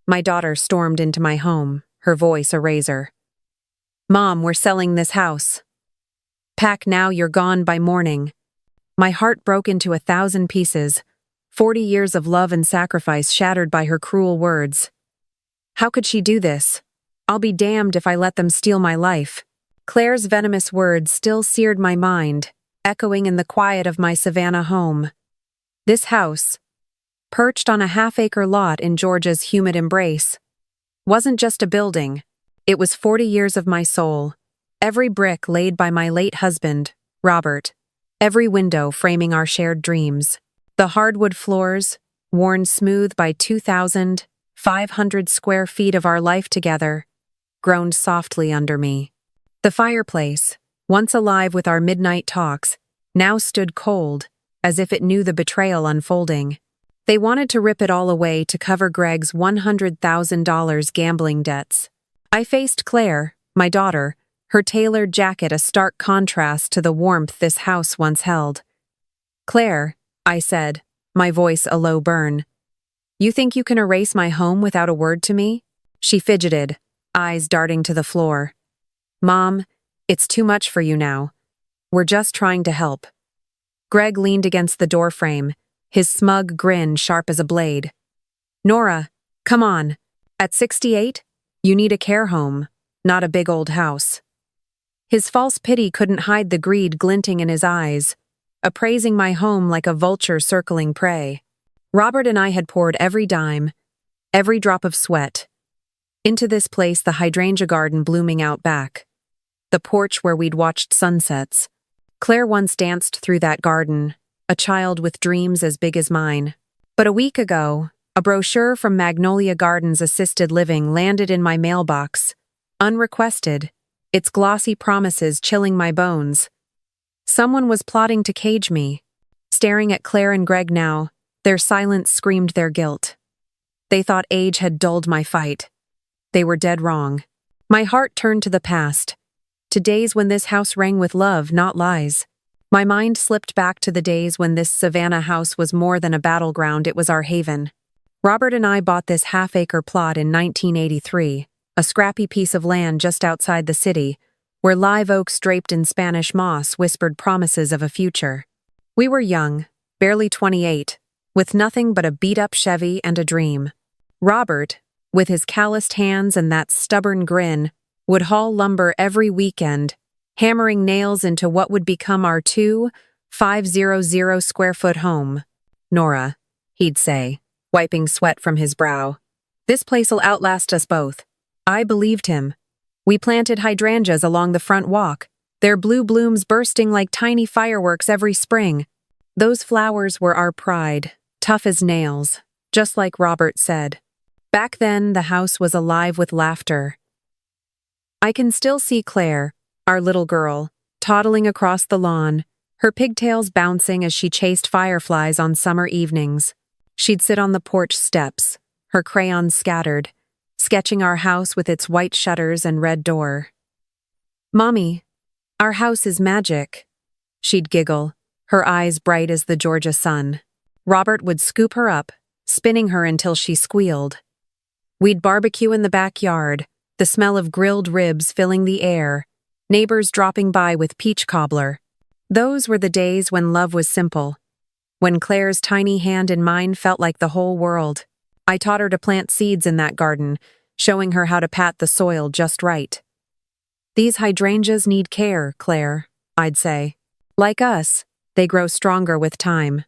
My daughter stormed into my home, her voice a razor. "Mom, we're selling this house. Pack now, you're gone by morning." My heart broke into 1,000 pieces, 40 years of love and sacrifice shattered by her cruel words. How could she do this? I'll be damned if I let them steal my life. Claire's venomous words still seared my mind, echoing in the quiet of my Savannah home. This house, perched on a half-acre lot in Georgia's humid embrace, wasn't just a building. It was 40 years of my soul, every brick laid by my late husband, Robert, every window framing our shared dreams. The hardwood floors, worn smooth by 2,500 square feet of our life together, groaned softly under me. The fireplace, once alive with our midnight talks, now stood cold, as if it knew the betrayal unfolding. They wanted to rip it all away to cover Greg's $100,000 gambling debts. I faced Claire, my daughter, her tailored jacket a stark contrast to the warmth this house once held. "Claire," I said, my voice a low burn, "you think you can erase my home without a word to me?" She fidgeted, eyes darting to the floor. "Mom, it's too much for you now. We're just trying to help." Greg leaned against the doorframe, his smug grin sharp as a blade. "Nora, come on. At 68, you need a care home, not a big old house." His false pity couldn't hide the greed glinting in his eyes, appraising my home like a vulture circling prey. Robert and I had poured every dime, every drop of sweat, into this place, the hydrangea garden blooming out back, the porch where we'd watched sunsets. Claire once danced through that garden, a child with dreams as big as mine. But a week ago, a brochure from Magnolia Gardens Assisted Living landed in my mailbox, unrequested, its glossy promises chilling my bones. Someone was plotting to cage me. Staring at Claire and Greg now, their silence screamed their guilt. They thought age had dulled my fight. They were dead wrong. My heart turned to the past, to days when this house rang with love, not lies. My mind slipped back to the days when this Savannah house was more than a battleground, it was our haven. Robert and I bought this half-acre plot in 1983, a scrappy piece of land just outside the city, where live oaks draped in Spanish moss whispered promises of a future. We were young, barely 28, with nothing but a beat-up Chevy and a dream. Robert, with his calloused hands and that stubborn grin, would haul lumber every weekend, hammering nails into what would become our 2,500 square foot home. "Nora," he'd say, wiping sweat from his brow, "this place'll outlast us both." I believed him. We planted hydrangeas along the front walk, their blue blooms bursting like tiny fireworks every spring. Those flowers were our pride, tough as nails, just like Robert said. Back then, the house was alive with laughter. I can still see Claire, our little girl, toddling across the lawn, her pigtails bouncing as she chased fireflies on summer evenings. She'd sit on the porch steps, her crayons scattered, sketching our house with its white shutters and red door. "Mommy, our house is magic," she'd giggle, her eyes bright as the Georgia sun. Robert would scoop her up, spinning her until she squealed. We'd barbecue in the backyard, the smell of grilled ribs filling the air, neighbors dropping by with peach cobbler. Those were the days when love was simple, when Claire's tiny hand in mine felt like the whole world. I taught her to plant seeds in that garden, showing her how to pat the soil just right. "These hydrangeas need care, Claire," I'd say. "Like us, they grow stronger with time."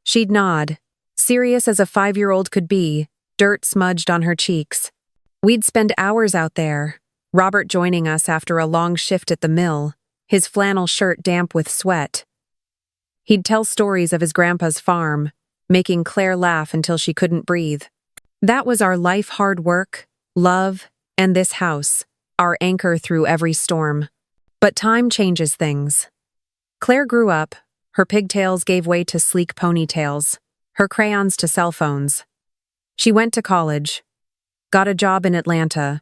She'd nod, serious as a 5-year-old could be, dirt smudged on her cheeks. We'd spend hours out there, Robert joining us after a long shift at the mill, his flannel shirt damp with sweat. He'd tell stories of his grandpa's farm, making Claire laugh until she couldn't breathe. That was our life: hard work, love, and this house, our anchor through every storm. But time changes things. Claire grew up, her pigtails gave way to sleek ponytails, her crayons to cell phones. She went to college, got a job in Atlanta,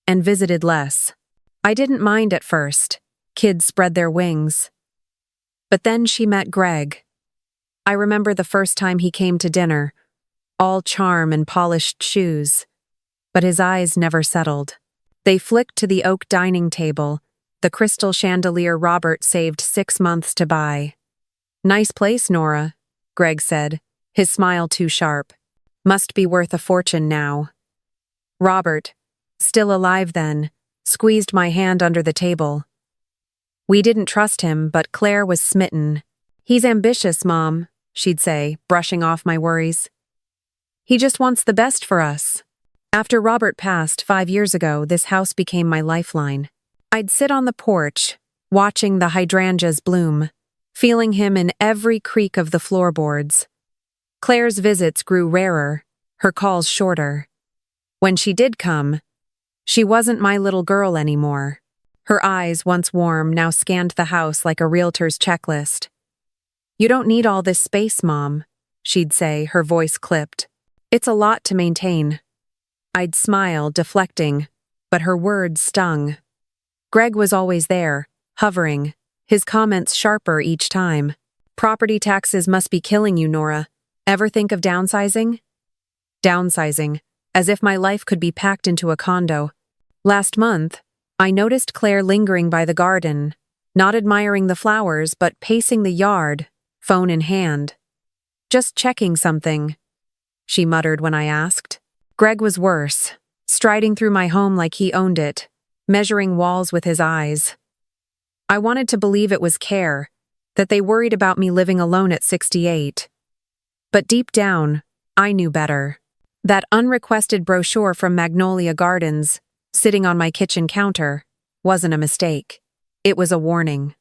and visited less. I didn't mind at first. Kids spread their wings. But then she met Greg. I remember the first time he came to dinner, all charm and polished shoes. But his eyes never settled. They flicked to the oak dining table, the crystal chandelier Robert saved 6 months to buy. "Nice place, Nora," Greg said, his smile too sharp. "Must be worth a fortune now." Robert, still alive then, squeezed my hand under the table. We didn't trust him, but Claire was smitten. "He's ambitious, Mom," she'd say, brushing off my worries. "He just wants the best for us." After Robert passed 5 years ago, this house became my lifeline. I'd sit on the porch, watching the hydrangeas bloom, feeling him in every creak of the floorboards. Claire's visits grew rarer, her calls shorter. When she did come, she wasn't my little girl anymore. Her eyes, once warm, now scanned the house like a realtor's checklist. "You don't need all this space, Mom," she'd say, her voice clipped. "It's a lot to maintain." I'd smile, deflecting, but her words stung. Greg was always there, hovering, his comments sharper each time. "Property taxes must be killing you, Nora. Ever think of downsizing?" Downsizing, as if my life could be packed into a condo. Last month, I noticed Claire lingering by the garden, not admiring the flowers but pacing the yard, phone in hand. "Just checking something," she muttered when I asked. Greg was worse, striding through my home like he owned it, measuring walls with his eyes. I wanted to believe it was care, that they worried about me living alone at 68. But deep down, I knew better. That unrequested brochure from Magnolia Gardens, sitting on my kitchen counter, wasn't a mistake. It was a warning.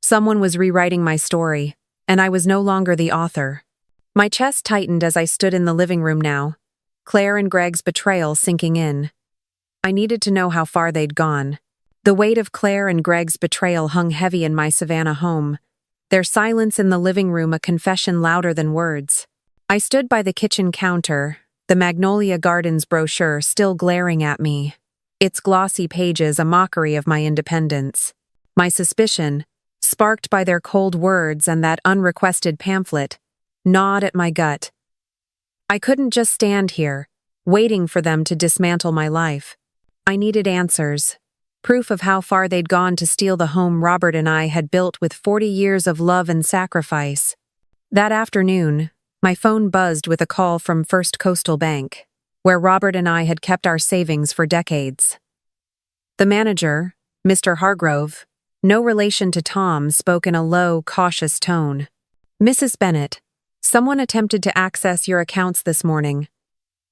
Someone was rewriting my story, and I was no longer the author. My chest tightened as I stood in the living room now, Claire and Greg's betrayal sinking in. I needed to know how far they'd gone. The weight of Claire and Greg's betrayal hung heavy in my Savannah home, their silence in the living room a confession louder than words. I stood by the kitchen counter, the Magnolia Gardens brochure still glaring at me, its glossy pages a mockery of my independence. My suspicion, sparked by their cold words and that unrequested pamphlet, gnawed at my gut. I couldn't just stand here, waiting for them to dismantle my life. I needed answers, proof of how far they'd gone to steal the home Robert and I had built with 40 years of love and sacrifice. That afternoon, my phone buzzed with a call from First Coastal Bank, where Robert and I had kept our savings for decades. The manager, Mr. Hargrove, no relation to Tom, spoke in a low, cautious tone. "Mrs. Bennett, someone attempted to access your accounts this morning.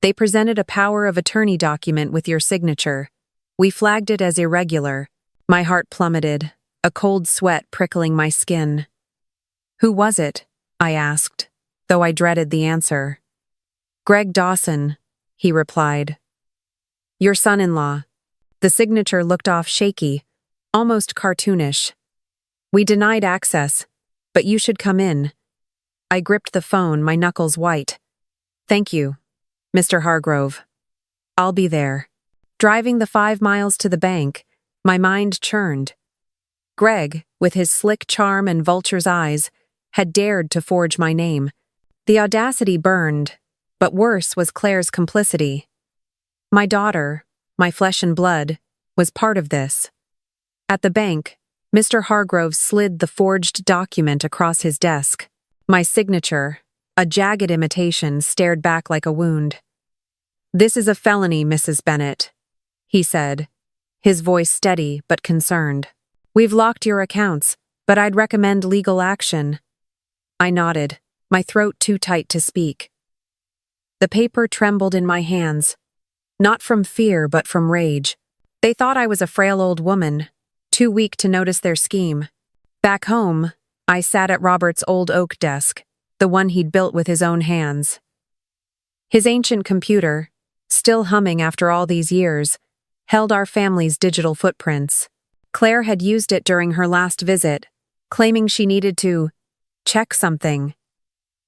They presented a power of attorney document with your signature. We flagged it as irregular." My heart plummeted, a cold sweat prickling my skin. "Who was it?" I asked, though I dreaded the answer. "Greg Dawson," he replied. "Your son-in-law." The signature looked off shaky, almost cartoonish. "We denied access, but you should come in." I gripped the phone, my knuckles white. "Thank you, Mr. Hargrove. I'll be there." Driving the 5 miles to the bank, my mind churned. Greg, with his slick charm and vulture's eyes, had dared to forge my name. The audacity burned, but worse was Claire's complicity. My daughter, my flesh and blood, was part of this. At the bank, Mr. Hargrove slid the forged document across his desk. My signature, a jagged imitation, stared back like a wound. "This is a felony, Mrs. Bennett," he said, his voice steady but concerned. "We've locked your accounts, but I'd recommend legal action." I nodded, my throat too tight to speak. The paper trembled in my hands, not from fear but from rage. They thought I was a frail old woman, too weak to notice their scheme. Back home, I sat at Robert's old oak desk, the one he'd built with his own hands. His ancient computer, still humming after all these years, held our family's digital footprints. Claire had used it during her last visit, claiming she needed to check something.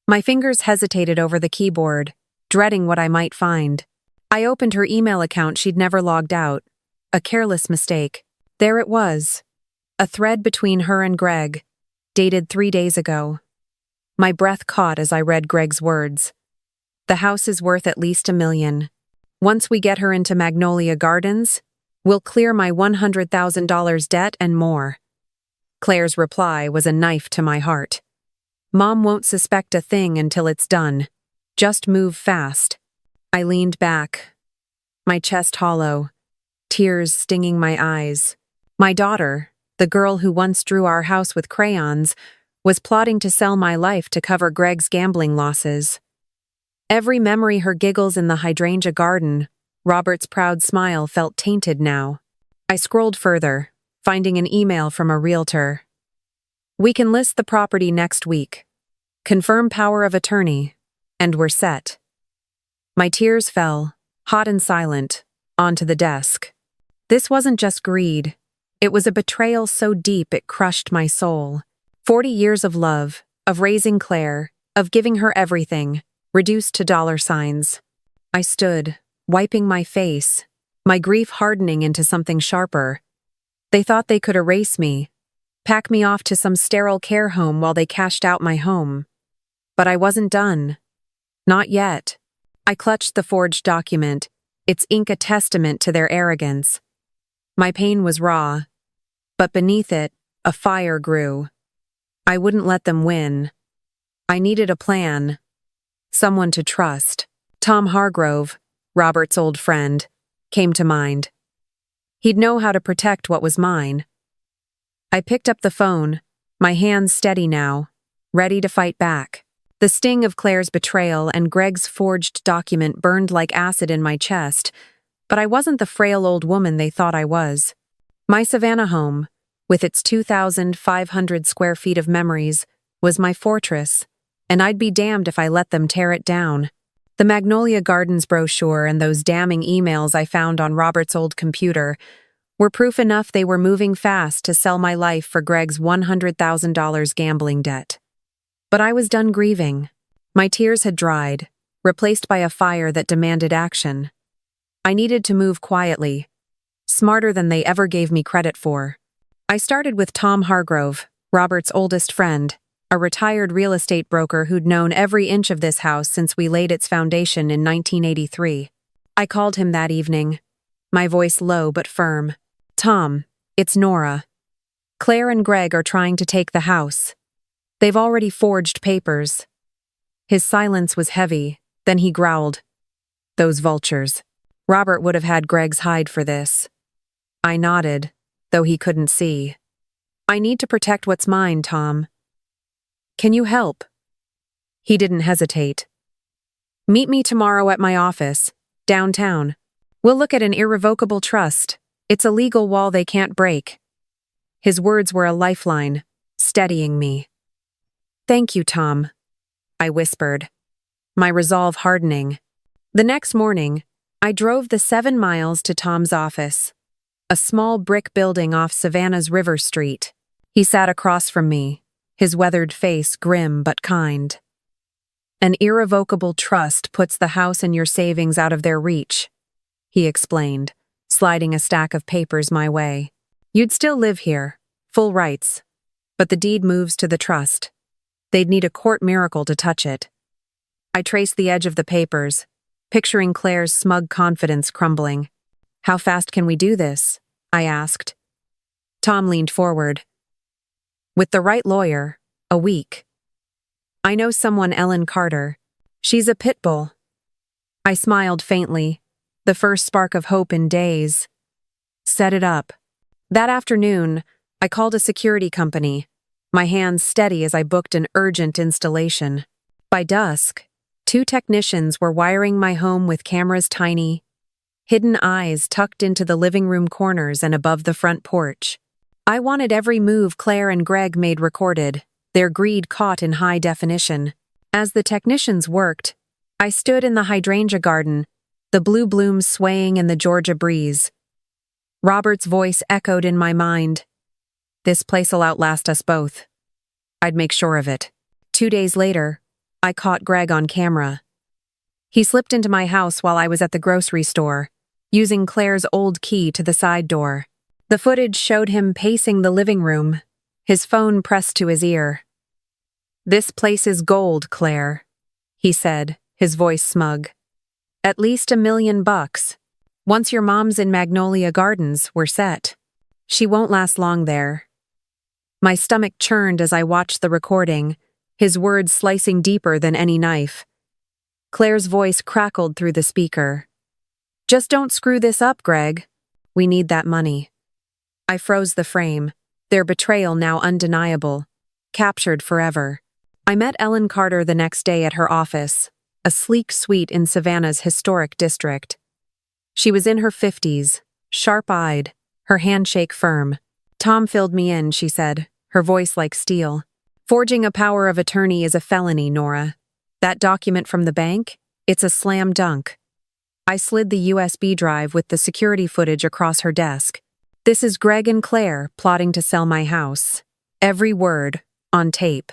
My fingers hesitated over the keyboard, dreading what I might find. I opened her email account she'd never logged out. A careless mistake. There it was. A thread between her and Greg, dated 3 days ago. My breath caught as I read Greg's words. The house is worth at least $1 million. Once we get her into Magnolia Gardens, we'll clear my $100,000 debt and more. Claire's reply was a knife to my heart. Mom won't suspect a thing until it's done. Just move fast. I leaned back, my chest hollow, tears stinging my eyes. My daughter, the girl who once drew our house with crayons, was plotting to sell my life to cover Greg's gambling losses. Every memory her giggles in the hydrangea garden, Robert's proud smile felt tainted now. I scrolled further, finding an email from a realtor. We can list the property next week. Confirm power of attorney, and we're set. My tears fell, hot and silent, onto the desk. This wasn't just greed. It was a betrayal so deep it crushed my soul. 40 years of love, of raising Claire, of giving her everything, reduced to dollar signs. I stood, wiping my face, my grief hardening into something sharper. They thought they could erase me, pack me off to some sterile care home while they cashed out my home. But I wasn't done. Not yet. I clutched the forged document, its ink a testament to their arrogance. My pain was raw, but beneath it, a fire grew. I wouldn't let them win. I needed a plan. Someone to trust. Tom Hargrove, Robert's old friend, came to mind. He'd know how to protect what was mine. I picked up the phone, my hands steady now, ready to fight back. The sting of Claire's betrayal and Greg's forged document burned like acid in my chest, but I wasn't the frail old woman they thought I was. My Savannah home, with its 2,500 square feet of memories, was my fortress, and I'd be damned if I let them tear it down. The Magnolia Gardens brochure and those damning emails I found on Robert's old computer were proof enough they were moving fast to sell my life for Greg's $100,000 gambling debt. But I was done grieving. My tears had dried, replaced by a fire that demanded action. I needed to move quietly, smarter than they ever gave me credit for. I started with Tom Hargrove, Robert's oldest friend, a retired real estate broker who'd known every inch of this house since we laid its foundation in 1983. I called him that evening, my voice low but firm. Tom, it's Nora. Claire and Greg are trying to take the house. They've already forged papers. His silence was heavy, then he growled. Those vultures. Robert would have had Greg's hide for this. I nodded, though he couldn't see. I need to protect what's mine, Tom. Can you help? He didn't hesitate. Meet me tomorrow at my office, downtown. We'll look at an irrevocable trust. It's a legal wall they can't break. His words were a lifeline, steadying me. Thank you, Tom, I whispered, my resolve hardening. The next morning, I drove the 7 miles to Tom's office, a small brick building off Savannah's River Street. He sat across from me, his weathered face grim but kind. An irrevocable trust puts the house and your savings out of their reach, he explained, sliding a stack of papers my way. You'd still live here, full rights, but the deed moves to the trust. They'd need a court miracle to touch it. I traced the edge of the papers, picturing Claire's smug confidence crumbling. How fast can we do this? I asked. Tom leaned forward. With the right lawyer, a week. I know someone, Ellen Carter. She's a pit bull. I smiled faintly, the first spark of hope in days. Set it up. That afternoon, I called a security company, my hands steady as I booked an urgent installation. By dusk, 2 technicians were wiring my home with cameras tiny, hidden eyes tucked into the living room corners and above the front porch. I wanted every move Claire and Greg made recorded, their greed caught in high definition. As the technicians worked, I stood in the hydrangea garden, the blue blooms swaying in the Georgia breeze. Robert's voice echoed in my mind. This place'll outlast us both. I'd make sure of it. 2 days later, I caught Greg on camera. He slipped into my house while I was at the grocery store, using Claire's old key to the side door. The footage showed him pacing the living room, his phone pressed to his ear. This place is gold, Claire, he said, his voice smug. At least $1 million. Once your mom's in Magnolia Gardens, we're set. She won't last long there. My stomach churned as I watched the recording, his words slicing deeper than any knife. Claire's voice crackled through the speaker. Just don't screw this up, Greg. We need that money. I froze the frame, their betrayal now undeniable, captured forever. I met Ellen Carter the next day at her office, a sleek suite in Savannah's historic district. She was in her 50s, sharp-eyed, her handshake firm. Tom filled me in, she said, her voice like steel. Forging a power of attorney is a felony, Nora. That document from the bank? It's a slam dunk. I slid the USB drive with the security footage across her desk. This is Greg and Claire plotting to sell my house. Every word, on tape.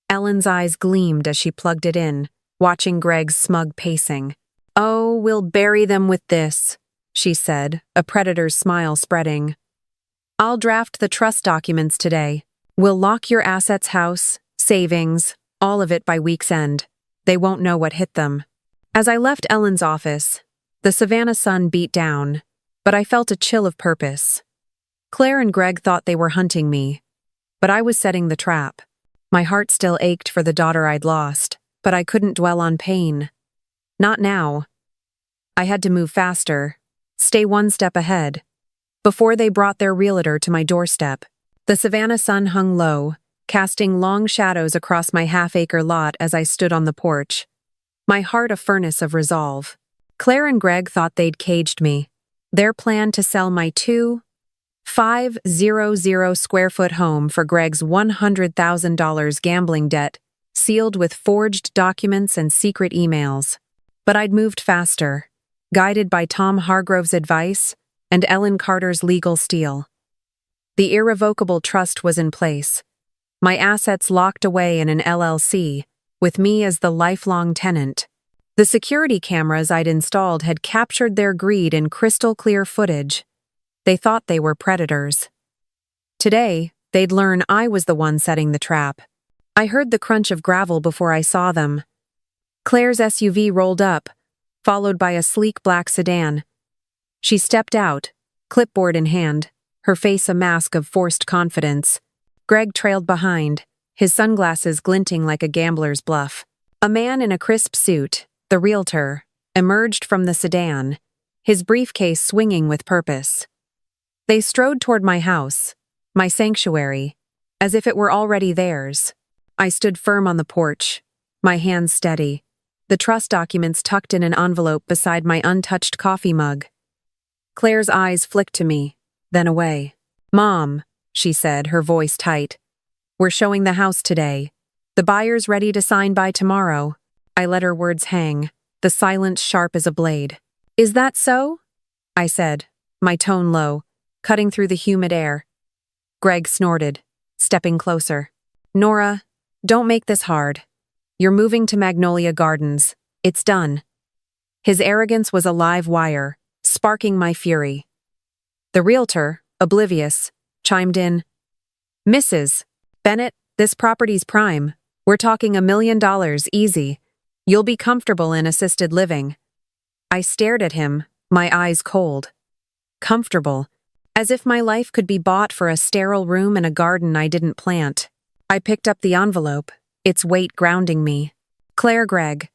Ellen's eyes gleamed as she plugged it in, watching Greg's smug pacing. Oh, we'll bury them with this, she said, a predator's smile spreading. I'll draft the trust documents today. We'll lock your assets, house, savings, all of it by week's end. They won't know what hit them. As I left Ellen's office, the Savannah sun beat down, but I felt a chill of purpose. Claire and Greg thought they were hunting me, but I was setting the trap. My heart still ached for the daughter I'd lost, but I couldn't dwell on pain. Not now. I had to move faster, stay one step ahead. Before they brought their realtor to my doorstep, the Savannah sun hung low, casting long shadows across my half-acre lot as I stood on the porch. My heart a furnace of resolve. Claire and Greg thought they'd caged me. Their plan to sell my 2,500 square foot home for Greg's $100,000 gambling debt, sealed with forged documents and secret emails. But I'd moved faster, guided by Tom Hargrove's advice and Ellen Carter's legal steel. The irrevocable trust was in place, my assets locked away in an LLC, with me as the lifelong tenant. The security cameras I'd installed had captured their greed in crystal-clear footage. They thought they were predators. Today, they'd learn I was the one setting the trap. I heard the crunch of gravel before I saw them. Claire's SUV rolled up, followed by a sleek black sedan. She stepped out, clipboard in hand, her face a mask of forced confidence. Greg trailed behind, his sunglasses glinting like a gambler's bluff. A man in a crisp suit, the realtor, emerged from the sedan, his briefcase swinging with purpose. They strode toward my house, my sanctuary, as if it were already theirs. I stood firm on the porch, my hands steady, the trust documents tucked in an envelope beside my untouched coffee mug. Claire's eyes flicked to me, then away. Mom, she said, her voice tight. We're showing the house today. The buyer's ready to sign by tomorrow. I let her words hang, the silence sharp as a blade. Is that so? I said, my tone low, cutting through the humid air. Greg snorted, stepping closer. Nora, don't make this hard. You're moving to Magnolia Gardens. It's done. His arrogance was a live wire, sparking my fury. The realtor, oblivious, chimed in. Mrs. Bennett, this property's prime. We're talking $1 million, easy. You'll be comfortable in assisted living. I stared at him, my eyes cold. Comfortable. As if my life could be bought for a sterile room in a garden I didn't plant. I picked up the envelope, its weight grounding me. Claire Gregg,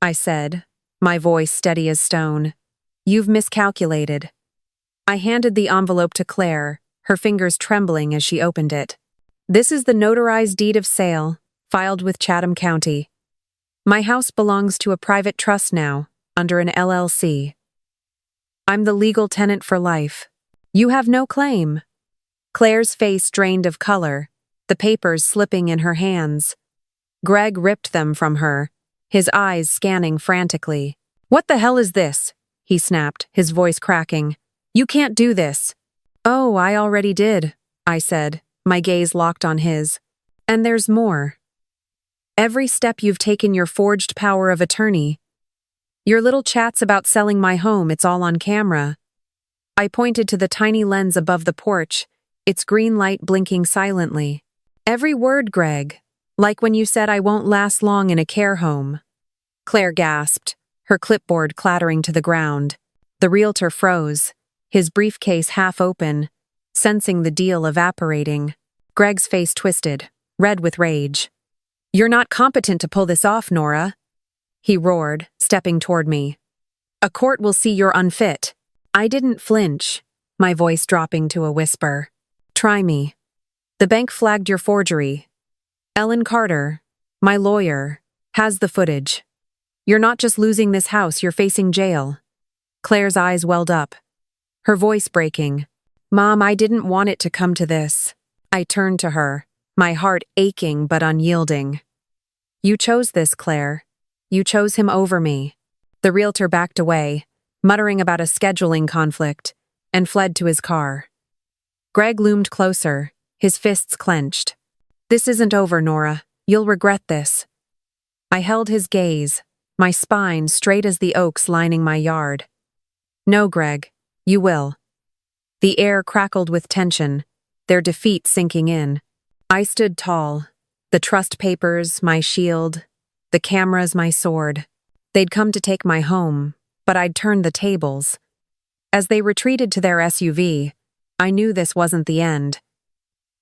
I said, my voice steady as stone. You've miscalculated. I handed the envelope to Claire, her fingers trembling as she opened it. This is the notarized deed of sale, filed with Chatham County. My house belongs to a private trust now, under an LLC. I'm the legal tenant for life. You have no claim. Claire's face drained of color, the papers slipping in her hands. Greg ripped them from her, his eyes scanning frantically. What the hell is this? He snapped, his voice cracking. You can't do this. Oh, I already did, I said, my gaze locked on his. And there's more. Every step you've taken your forged power of attorney. Your little chats about selling my home, it's all on camera. I pointed to the tiny lens above the porch, its green light blinking silently. Every word, Greg. Like when you said I won't last long in a care home. Claire gasped, her clipboard clattering to the ground. The realtor froze, his briefcase half open, sensing the deal evaporating. Greg's face twisted, red with rage. "You're not competent to pull this off, Nora," he roared, stepping toward me. "A court will see you're unfit." I didn't flinch, my voice dropping to a whisper. "Try me. The bank flagged your forgery. Ellen Carter, my lawyer, has the footage. You're not just losing this house, you're facing jail." Claire's eyes welled up, her voice breaking. "Mom, I didn't want it to come to this." I turned to her, my heart aching but unyielding. "You chose this, Claire. You chose him over me." The realtor backed away, muttering about a scheduling conflict, and fled to his car. Greg loomed closer, his fists clenched. "This isn't over, Nora. You'll regret this." I held his gaze, my spine straight as the oaks lining my yard. "No, Greg, you will." The air crackled with tension, their defeat sinking in. I stood tall, the trust papers my shield, the cameras my sword. They'd come to take my home, but I'd turned the tables. As they retreated to their SUV, I knew this wasn't the end.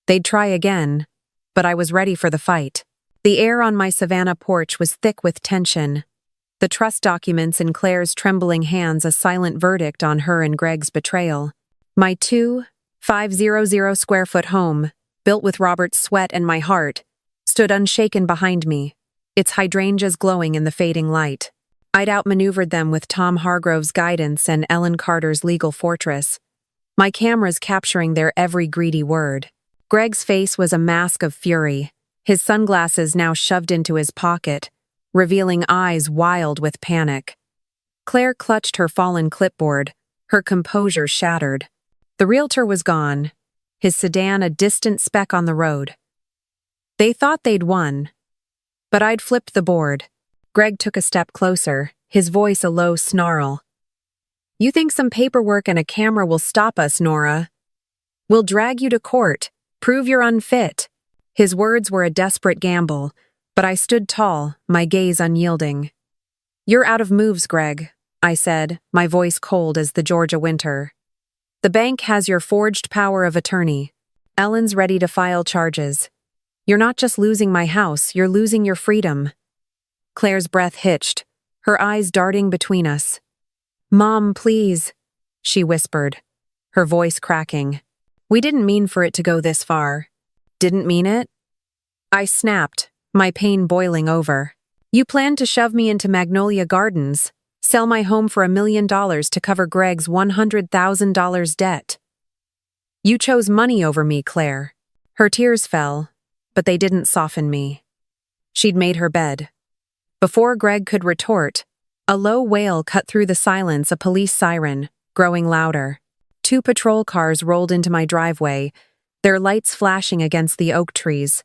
They'd try again, but I was ready for the fight. The air on my Savannah porch was thick with tension, the trust documents in Claire's trembling hands a silent verdict on her and Greg's betrayal. My 2,500 square foot home, built with Robert's sweat and my heart, stood unshaken behind me, its hydrangeas glowing in the fading light. I'd outmaneuvered them with Tom Hargrove's guidance and Ellen Carter's legal fortress, my cameras capturing their every greedy word. Greg's face was a mask of fury, his sunglasses now shoved into his pocket, revealing eyes wild with panic. Claire clutched her fallen clipboard, her composure shattered. The realtor was gone, his sedan a distant speck on the road. They thought they'd won, but I'd flipped the board. Greg took a step closer, his voice a low snarl. "You think some paperwork and a camera will stop us, Nora? We'll drag you to court, prove you're unfit." His words were a desperate gamble, but I stood tall, my gaze unyielding. "You're out of moves, Greg," I said, my voice cold as the Georgia winter. "The bank has your forged power of attorney. Ellen's ready to file charges. You're not just losing my house, you're losing your freedom." Claire's breath hitched, her eyes darting between us. "Mom, please," she whispered, her voice cracking. "We didn't mean for it to go this far." "Didn't mean it?" I snapped, my pain boiling over. "You planned to shove me into Magnolia Gardens, sell my home for $1 million to cover Greg's $100,000 debt. You chose money over me, Claire." Her tears fell, but they didn't soften me. She'd made her bed. Before Greg could retort, a low wail cut through the silence, a police siren, growing louder. 2 patrol cars rolled into my driveway, their lights flashing against the oak trees.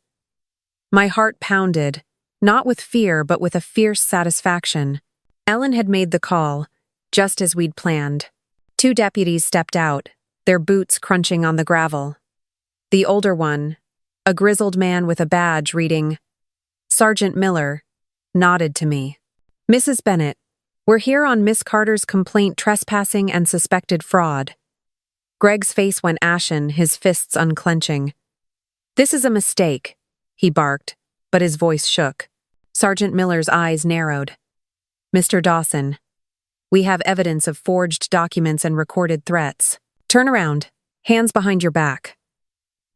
My heart pounded, not with fear but with a fierce satisfaction. Ellen had made the call, just as we'd planned. 2 deputies stepped out, their boots crunching on the gravel. The older one, a grizzled man with a badge reading, "Sergeant Miller," nodded to me. "Mrs. Bennett, we're here on Miss Carter's complaint trespassing and suspected fraud." Greg's face went ashen, his fists unclenching. "This is a mistake," he barked, but his voice shook. Sergeant Miller's eyes narrowed. "Mr. Dawson, we have evidence of forged documents and recorded threats. Turn around, hands behind your back."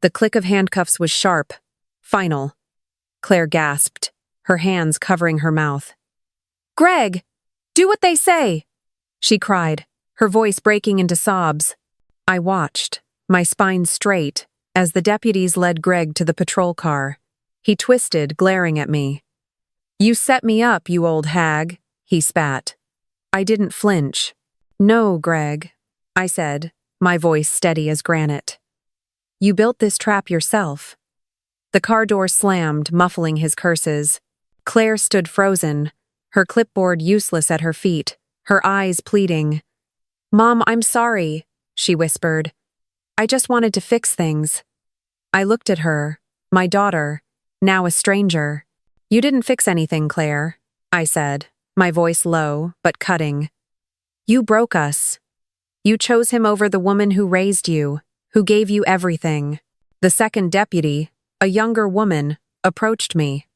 The click of handcuffs was sharp, final. Claire gasped, her hands covering her mouth. "Greg, do what they say!" she cried, her voice breaking into sobs. I watched, my spine straight, as the deputies led Greg to the patrol car. He twisted, glaring at me. "You set me up, you old hag," he spat. I didn't flinch. "No, Greg," I said, my voice steady as granite. "You built this trap yourself." The car door slammed, muffling his curses. Claire stood frozen, her clipboard useless at her feet, her eyes pleading. "Mom, I'm sorry," she whispered. "I just wanted to fix things." I looked at her, my daughter, now a stranger. "You didn't fix anything, Claire," I said, my voice low, but cutting. You broke us. You chose him over the woman who raised you, who gave you everything. The second deputy, a younger woman, approached me.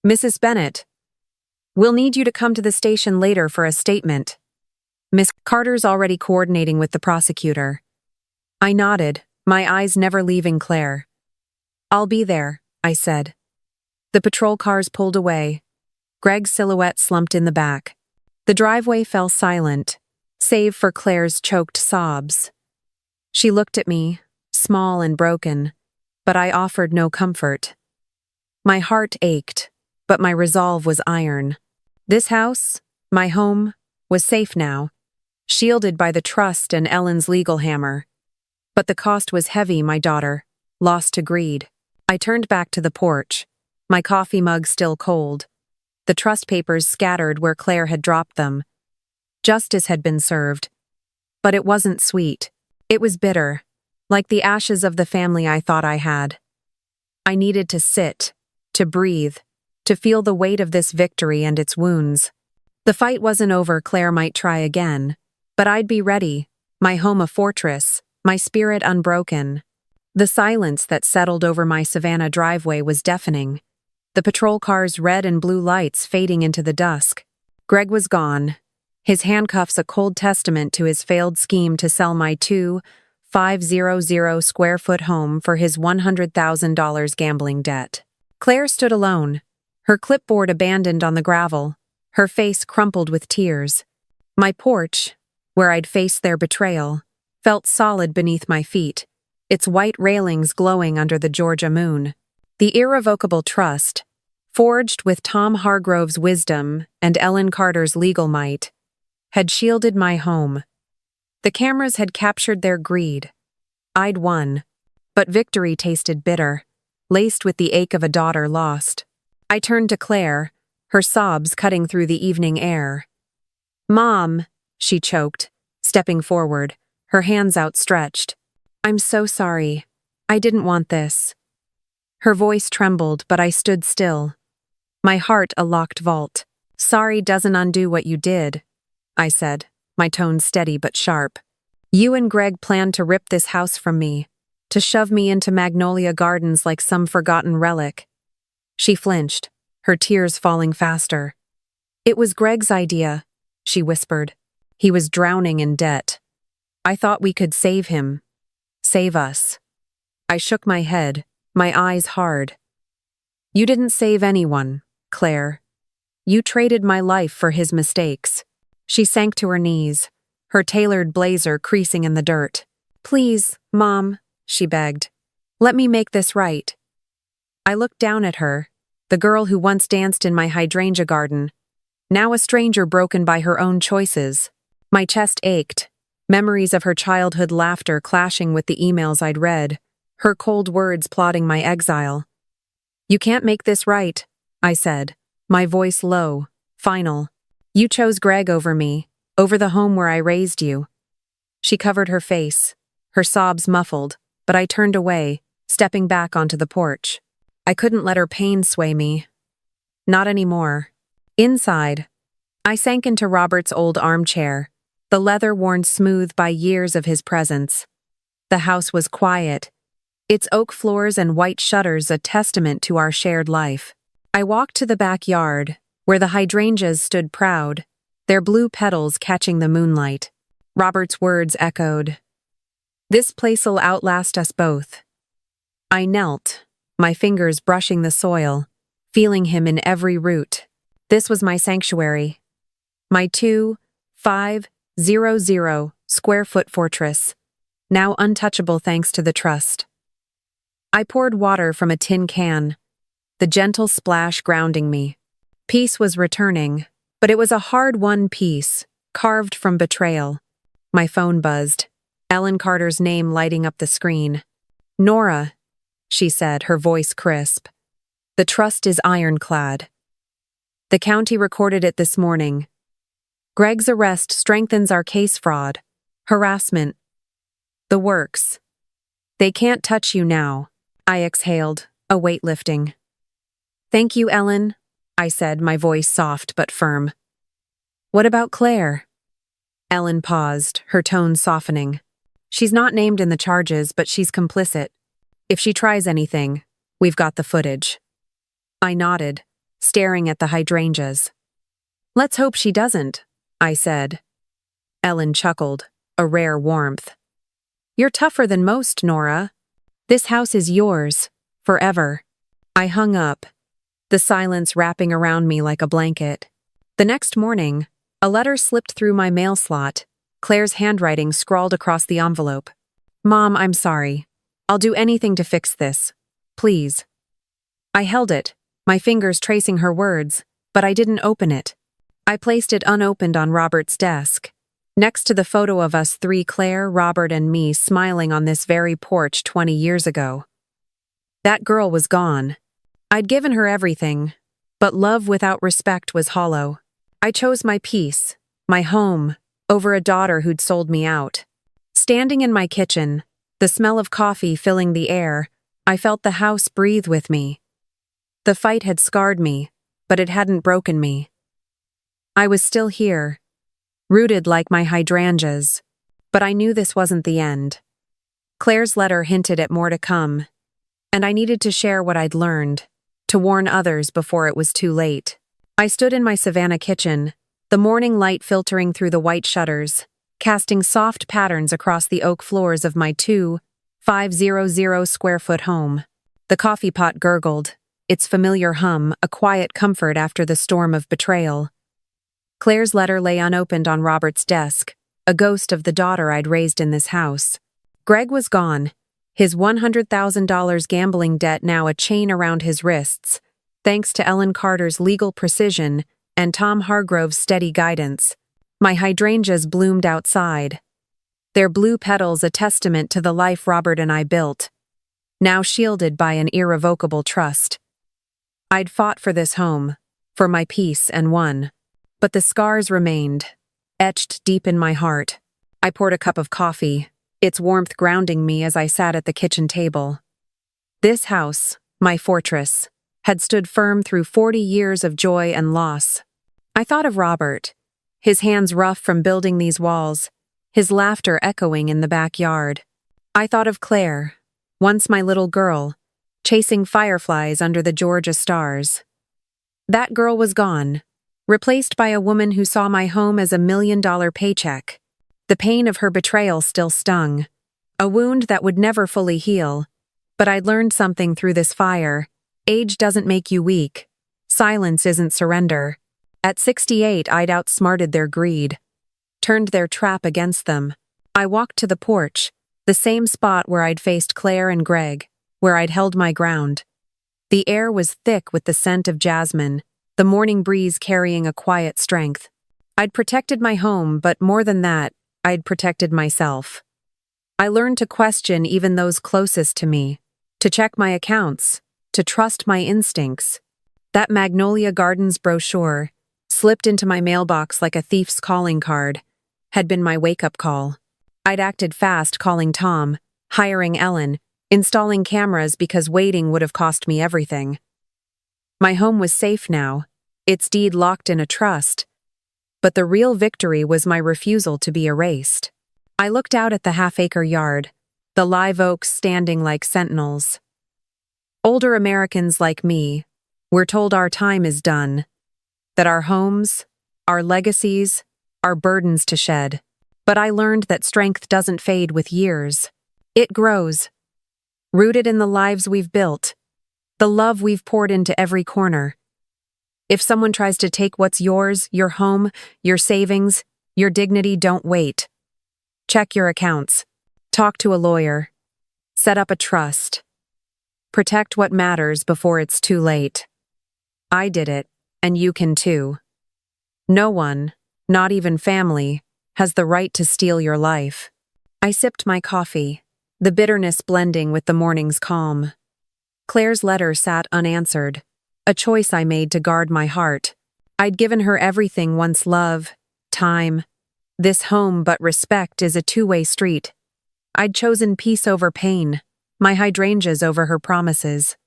Mrs. Bennett, we'll need you to come to the station later for a statement. Miss Carter's already coordinating with the prosecutor. I nodded, my eyes never leaving Claire. I'll be there, I said. The patrol cars pulled away. Greg's silhouette slumped in the back. The driveway fell silent, save for Claire's choked sobs. She looked at me, small and broken, but I offered no comfort. My heart ached, but my resolve was iron. This house, my home, was safe now, shielded by the trust and Ellen's legal hammer. But the cost was heavy, my daughter, lost to greed. I turned back to the porch, my coffee mug still cold, the trust papers scattered where Claire had dropped them. Justice had been served. But it wasn't sweet. It was bitter, like the ashes of the family I thought I had. I needed to sit, to breathe, to feel the weight of this victory and its wounds. The fight wasn't over. Claire might try again, but I'd be ready, my home a fortress, my spirit unbroken. The silence that settled over my Savannah driveway was deafening, the patrol car's red and blue lights fading into the dusk. Greg was gone, his handcuffs a cold testament to his failed scheme to sell my 2,500 square foot home for his $100,000 gambling debt. Claire stood alone, her clipboard abandoned on the gravel, her face crumpled with tears. My porch, where I'd faced their betrayal, felt solid beneath my feet, its white railings glowing under the Georgia moon. The irrevocable trust, forged with Tom Hargrove's wisdom and Ellen Carter's legal might, had shielded my home. The cameras had captured their greed. I'd won, but victory tasted bitter, laced with the ache of a daughter lost. I turned to Claire, her sobs cutting through the evening air. Mom, she choked, stepping forward, her hands outstretched. I'm so sorry. I didn't want this. Her voice trembled, but I stood still. My heart a locked vault. Sorry doesn't undo what you did, I said, my tone steady but sharp. You and Greg planned to rip this house from me, to shove me into Magnolia Gardens like some forgotten relic. She flinched, her tears falling faster. It was Greg's idea, she whispered. He was drowning in debt. I thought we could save him. Save us. I shook my head, my eyes hard. You didn't save anyone, Claire. You traded my life for his mistakes. She sank to her knees, her tailored blazer creasing in the dirt. Please, Mom, she begged. Let me make this right. I looked down at her, the girl who once danced in my hydrangea garden, now a stranger broken by her own choices. My chest ached, memories of her childhood laughter clashing with the emails I'd read, her cold words plotting my exile. You can't make this right, I said, my voice low, final. You chose Greg over me, over the home where I raised you. She covered her face, her sobs muffled, but I turned away, stepping back onto the porch. I couldn't let her pain sway me. Not anymore. Inside, I sank into Robert's old armchair, the leather worn smooth by years of his presence. The house was quiet, its oak floors and white shutters a testament to our shared life. I walked to the backyard, where the hydrangeas stood proud, their blue petals catching the moonlight. Robert's words echoed. This place'll outlast us both. I knelt, my fingers brushing the soil, feeling him in every root. This was my sanctuary. My 2,500 square foot fortress, now untouchable thanks to the trust. I poured water from a tin can, the gentle splash grounding me. Peace was returning, but it was a hard-won peace, carved from betrayal. My phone buzzed, Ellen Carter's name lighting up the screen. Nora, she said, her voice crisp. The trust is ironclad. The county recorded it this morning. Greg's arrest strengthens our case fraud, harassment, the works. They can't touch you now, I exhaled, a weight lifting. Thank you, Ellen, I said, my voice soft but firm. What about Claire? Ellen paused, her tone softening. She's not named in the charges, but she's complicit. If she tries anything, we've got the footage. I nodded, staring at the hydrangeas. Let's hope she doesn't, I said. Ellen chuckled, a rare warmth. You're tougher than most, Nora. This house is yours, forever. I hung up, the silence wrapping around me like a blanket. The next morning, a letter slipped through my mail slot, Claire's handwriting scrawled across the envelope. Mom, I'm sorry. I'll do anything to fix this. Please. I held it, my fingers tracing her words, but I didn't open it. I placed it unopened on Robert's desk, next to the photo of us three, Claire, Robert, and me, smiling on this very porch 20 years ago. That girl was gone. I'd given her everything, but love without respect was hollow. I chose my peace, my home, over a daughter who'd sold me out. Standing in my kitchen, the smell of coffee filling the air, I felt the house breathe with me. The fight had scarred me, but it hadn't broken me. I was still here, rooted like my hydrangeas, but I knew this wasn't the end. Claire's letter hinted at more to come, and I needed to share what I'd learned, to warn others before it was too late. I stood in my Savannah kitchen, the morning light filtering through the white shutters, casting soft patterns across the oak floors of my 2,500 square foot home. The coffee pot gurgled, its familiar hum a quiet comfort after the storm of betrayal. Claire's letter lay unopened on Robert's desk, a ghost of the daughter I'd raised in this house. Greg was gone, his $100,000 gambling debt now a chain around his wrists, thanks to Ellen Carter's legal precision and Tom Hargrove's steady guidance. My hydrangeas bloomed outside, their blue petals a testament to the life Robert and I built, now shielded by an irrevocable trust. I'd fought for this home, for my peace, and won. But the scars remained, etched deep in my heart. I poured a cup of coffee, its warmth grounding me as I sat at the kitchen table. This house, my fortress, had stood firm through 40 years of joy and loss. I thought of Robert, his hands rough from building these walls, his laughter echoing in the backyard. I thought of Claire, once my little girl, chasing fireflies under the Georgia stars. That girl was gone, replaced by a woman who saw my home as $1 million paycheck. The pain of her betrayal still stung, a wound that would never fully heal. But I'd learned something through this fire. Age doesn't make you weak. Silence isn't surrender. At 68, I'd outsmarted their greed, turned their trap against them. I walked to the porch, the same spot where I'd faced Claire and Greg, where I'd held my ground. The air was thick with the scent of jasmine, the morning breeze carrying a quiet strength. I'd protected my home, but more than that, I'd protected myself. I learned to question even those closest to me, to check my accounts, to trust my instincts. That Magnolia Gardens brochure, slipped into my mailbox like a thief's calling card, had been my wake-up call. I'd acted fast calling Tom, hiring Ellen, installing cameras because waiting would have cost me everything. My home was safe now, its deed locked in a trust, but the real victory was my refusal to be erased. I looked out at the half-acre yard, the live oaks standing like sentinels. Older Americans like me, we're told our time is done, that our homes, our legacies, are burdens to shed. But I learned that strength doesn't fade with years. It grows, rooted in the lives we've built, the love we've poured into every corner. If someone tries to take what's yours, your home, your savings, your dignity, don't wait. Check your accounts. Talk to a lawyer. Set up a trust. Protect what matters before it's too late. I did it, and you can too. No one, not even family, has the right to steal your life. I sipped my coffee, the bitterness blending with the morning's calm. Claire's letter sat unanswered, a choice I made to guard my heart. I'd given her everything once: love, time, this home, but respect is a two-way street. I'd chosen peace over pain, my hydrangeas over her promises.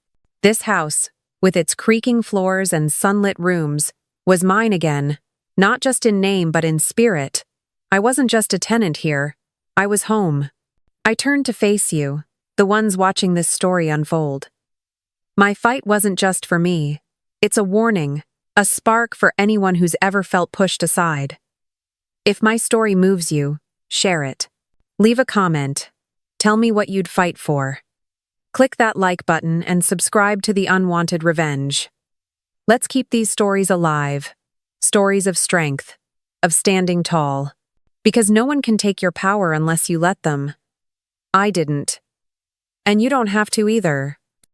This house, with its creaking floors and sunlit rooms, was mine again, Not just in name but in spirit. I wasn't just a tenant here. I was home. I turned to face you, the ones watching this story unfold. My fight wasn't just for me. It's a warning, a spark for anyone who's ever felt pushed aside. If my story moves you, share it. Leave a comment. Tell me what you'd fight for. Click that like button and subscribe to the Unwanted Revenge. Let's keep these stories alive. Stories of strength, of standing tall. Because no one can take your power unless you let them. I didn't. And you don't have to either.